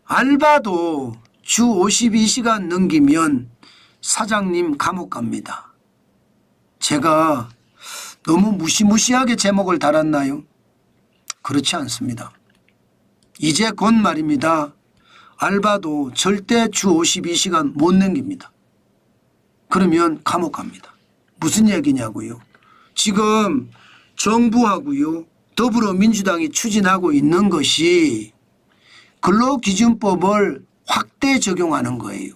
알바도 주 52시간 넘기면 사장님 감옥 갑니다. 제가 너무 무시무시하게 제목을 달았나요? 그렇지 않습니다. 이제 곧 말입니다. 알바도 절대 주 52시간 못 넘깁니다. 그러면 감옥 갑니다. 무슨 얘기냐고요? 지금 정부하고요 더불어민주당이 추진하고 있는 것이 근로기준법을 확대 적용하는 거예요.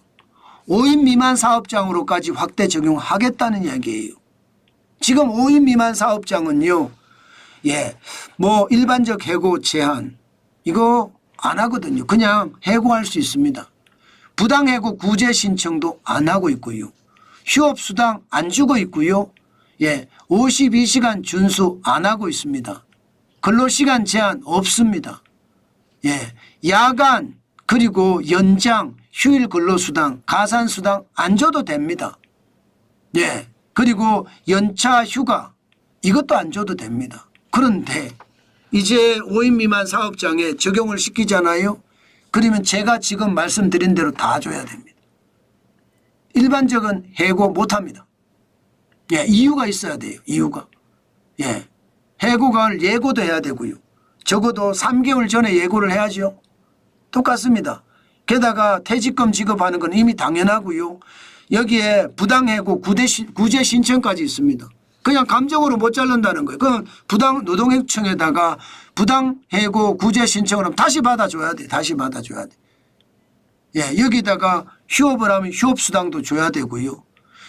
5인 미만 사업장으로까지 확대 적용하겠다는 얘기예요. 지금 5인 미만 사업장은요, 뭐 일반적 해고 제한 이거 안 하거든요. 그냥 해고할 수 있습니다. 부당해고 구제 신청도 안 하고 있고요. 휴업수당 안 주고 있고요. 52시간 준수 안 하고 있습니다. 근로시간 제한 없습니다. 야간 그리고 연장 휴일 근로수당 가산수당 안 줘도 됩니다. 그리고 연차 휴가 이것도 안 줘도 됩니다. 그런데 이제 5인 미만 사업장에 적용을 시키잖아요. 그러면 제가 지금 말씀드린 대로 다 줘야 됩니다. 일반적은 해고 못합니다. 이유가 있어야 돼요. 이유가. 해고가 예고도 해야 되고요. 적어도 3개월 전에 예고를 해야죠. 똑같습니다. 게다가 퇴직금 지급하는 건 이미 당연하고요. 여기에 부당해고 구제 신청까지 있습니다. 그냥 감정으로 못 자른다는 거예요. 그럼 부당노동행청에다가 부당해고 구제 신청을 하면 다시 받아줘야 돼. 다시 받아줘야 돼. 여기다가 휴업을 하면 휴업수당도 줘야 되고요.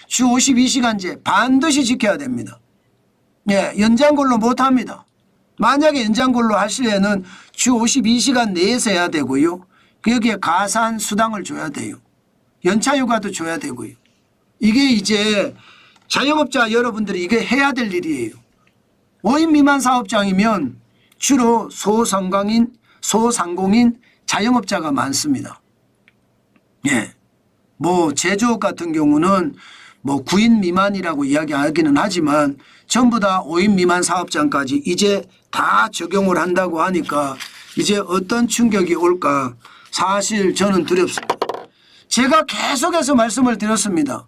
주 52시간제 반드시 지켜야 됩니다. 연장근로 못합니다. 만약에 연장근로 하시려면 주 52시간 내에서 해야 되고요. 여기에 가산수당을 줘야 돼요. 연차휴가도 줘야 되고요. 이게 이제 자영업자 여러분들이 이게 해야 될 일이에요. 5인 미만 사업장이면 주로 소상공인 자영업자가 많습니다. 뭐 제조업 같은 경우는 뭐 9인 미만이라고 이야기하기는 하지만 전부 다 5인 미만 사업장까지 이제 다 적용을 한다고 하니까 이제 어떤 충격이 올까 사실 저는 두렵습니다. 제가 계속해서 말씀을 드렸습니다.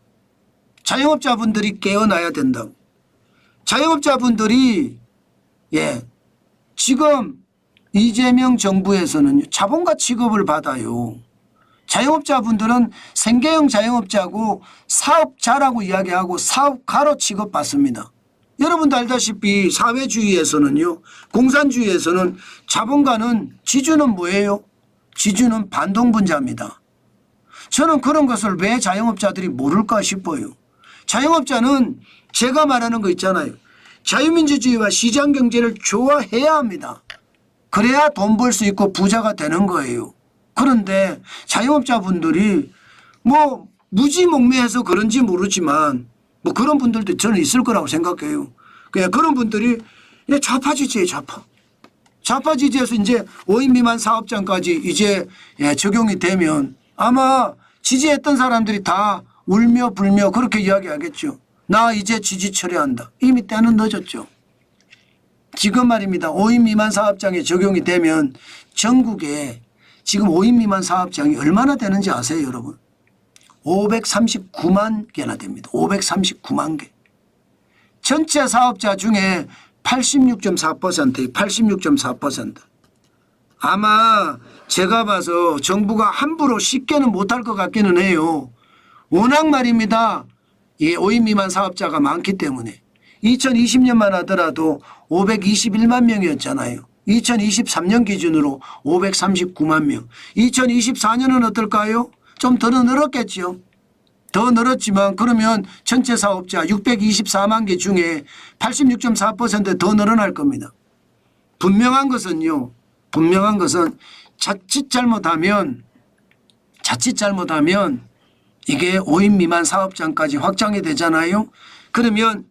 자영업자분들이 깨어나야 된다고. 자영업자분들이 지금 이재명 정부에서는 자본가 취급을 받아요. 자영업자분들은 생계형 자영업자고 사업자라고 이야기하고 사업가로 취급받습니다. 여러분도 알다시피 사회주의에서는요, 공산주의에서는 자본가는 지주는 뭐예요? 지주는 반동분자입니다. 저는 그런 것을 왜 자영업자들이 모를까 싶어요. 자영업자는 제가 말하는 거 있잖아요. 자유민주주의와 시장경제를 좋아해야 합니다. 그래야 돈 벌 수 있고 부자가 되는 거예요. 그런데 자영업자분들이 뭐 무지몽매해서 그런지 모르지만 뭐 그런 분들도 저는 있을 거라고 생각해요. 그런 분들이 좌파지지예요. 좌파지지에서 이제 5인 미만 사업장까지 이제 적용이 되면 아마 지지했던 사람들이 다 울며 불며 그렇게 이야기하겠죠. 나 이제 지지 처리한다. 이미 때는 늦었죠. 지금 말입니다. 5인 미만 사업장에 적용이 되면 전국에 지금 5인 미만 사업장이 얼마나 되는지 아세요, 여러분? 539만 개나 됩니다. 539만 개. 전체 사업자 중에 86.4%. 아마 제가 봐서 정부가 함부로 쉽게는 못할 것 같기는 해요. 워낙 말입니다. 5인 미만 사업자가 많기 때문에. 2020년만 하더라도 521만 명이었잖아요. 2023년 기준으로 539만 명. 2024년은 어떨까요? 좀 더 늘었겠죠. 더 늘었지만 그러면 전체 사업자 624만 개 중에 86.4% 더 늘어날 겁니다. 분명한 것은요. 자칫 잘못하면 이게 5인 미만 사업장까지 확장이 되잖아요. 그러면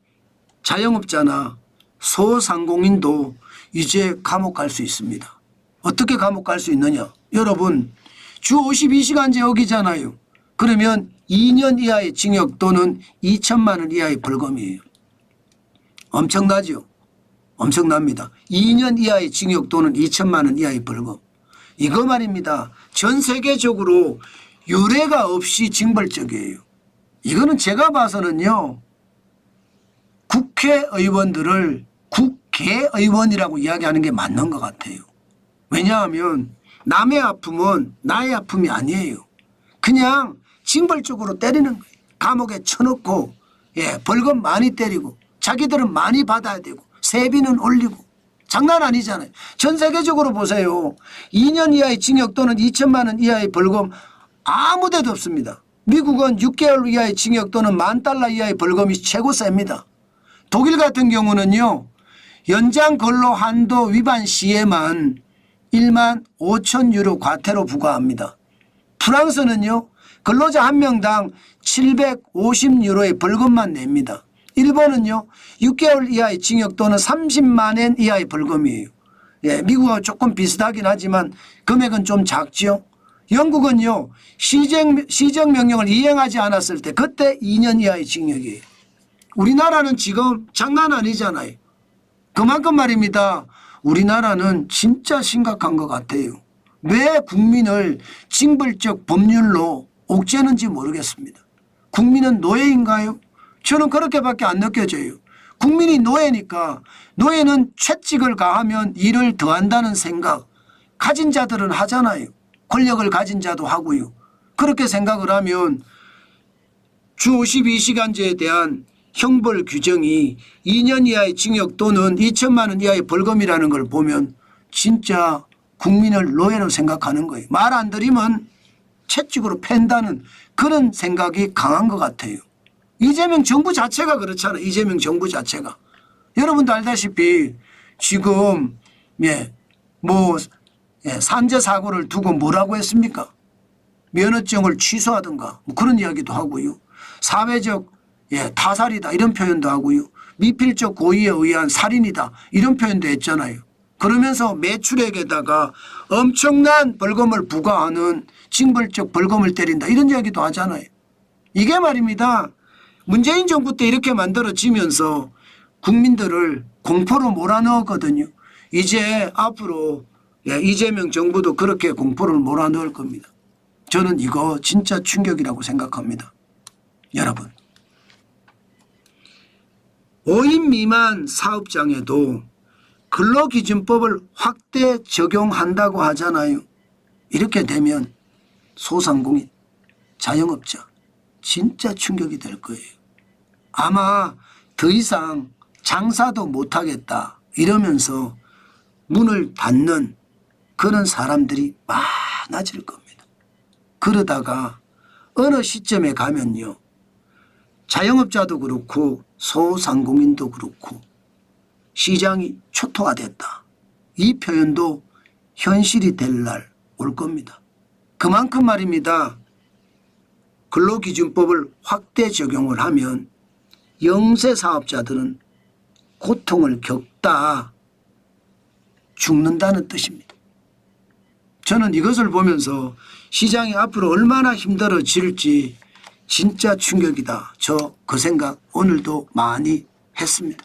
자영업자나 소상공인도 이제 감옥 갈 수 있습니다. 어떻게 감옥 갈 수 있느냐. 여러분 주 52시간제 어기잖아요. 그러면 2년 이하의 징역 또는 2천만 원 이하의 벌금이에요. 엄청나죠. 엄청납니다. 2년 이하의 징역 또는 2천만 원 이하의 벌금. 이거 말입니다. 전 세계적으로 유례가 없이 징벌적이에요. 이거는 제가 봐서는요. 국회의원들을 국회의원이라고 이야기하는 게 맞는 것 같아요. 왜냐하면 남의 아픔은 나의 아픔이 아니에요. 그냥 징벌적으로 때리는 거예요. 감옥에 쳐넣고 벌금 많이 때리고 자기들은 많이 받아야 되고 세비는 올리고 장난 아니잖아요. 전 세계적으로 보세요. 2년 이하의 징역 또는 2천만 원 이하의 벌금 아무 데도 없습니다. 미국은 6개월 이하의 징역 또는 $10,000 이하의 벌금이 최고 셉니다. 독일 같은 경우는요. 연장 근로 한도 위반 시에만 15,000유로 과태료 부과합니다. 프랑스는요. 근로자 한 명당 750유로의 벌금만 냅니다. 일본은요. 6개월 이하의 징역 또는 30만 엔 이하의 벌금이에요. 미국하고 조금 비슷하긴 하지만 금액은 좀 작죠. 영국은요. 시정명령을 이행하지 않았을 때 그때 2년 이하의 징역이에요. 우리나라는 지금 장난 아니잖아요. 그만큼 말입니다. 우리나라는 진짜 심각한 것 같아요. 왜 국민을 징벌적 법률로 옥죄는지 모르겠습니다. 국민은 노예인가요? 저는 그렇게밖에 안 느껴져요. 국민이 노예니까 노예는 채찍을 가하면 일을 더한다는 생각 가진 자들은 하잖아요. 권력을 가진 자도 하고요. 그렇게 생각을 하면 주 52시간제에 대한 형벌 규정이 2년 이하의 징역 또는 2천만 원 이하의 벌금이라는 걸 보면 진짜 국민을 노예로 생각하는 거예요. 말 안 들으면 채찍으로 팬다는 그런 생각이 강한 것 같아요. 이재명 정부 자체가 그렇잖아요. 이재명 정부 자체가. 여러분도 알다시피 지금 산재 사고를 두고 뭐라고 했습니까? 면허증을 취소하든가 뭐 그런 이야기도 하고요. 사회적 타살이다 이런 표현도 하고요. 미필적 고의에 의한 살인이다 이런 표현도 했잖아요. 그러면서 매출액에다가 엄청난 벌금을 부과하는 징벌적 벌금을 때린다 이런 이야기도 하잖아요. 이게 말입니다. 문재인 정부 때 이렇게 만들어지면서 국민들을 공포로 몰아넣었거든요. 이제 앞으로 이재명 정부도 그렇게 공포를 몰아넣을 겁니다. 저는 이거 진짜 충격이라고 생각합니다. 여러분 5인 미만 사업장에도 근로기준법을 확대 적용한다고 하잖아요. 이렇게 되면 소상공인, 자영업자 진짜 충격이 될 거예요. 아마 더 이상 장사도 못하겠다 이러면서 문을 닫는 그런 사람들이 많아질 겁니다. 그러다가 어느 시점에 가면요. 자영업자도 그렇고 소상공인도 그렇고 시장이 초토화됐다. 이 표현도 현실이 될 날 올 겁니다. 그만큼 말입니다. 근로기준법을 확대 적용을 하면 영세 사업자들은 고통을 겪다 죽는다는 뜻입니다. 저는 이것을 보면서 시장이 앞으로 얼마나 힘들어질지 진짜 충격이다. 저 그 생각 오늘도 많이 했습니다.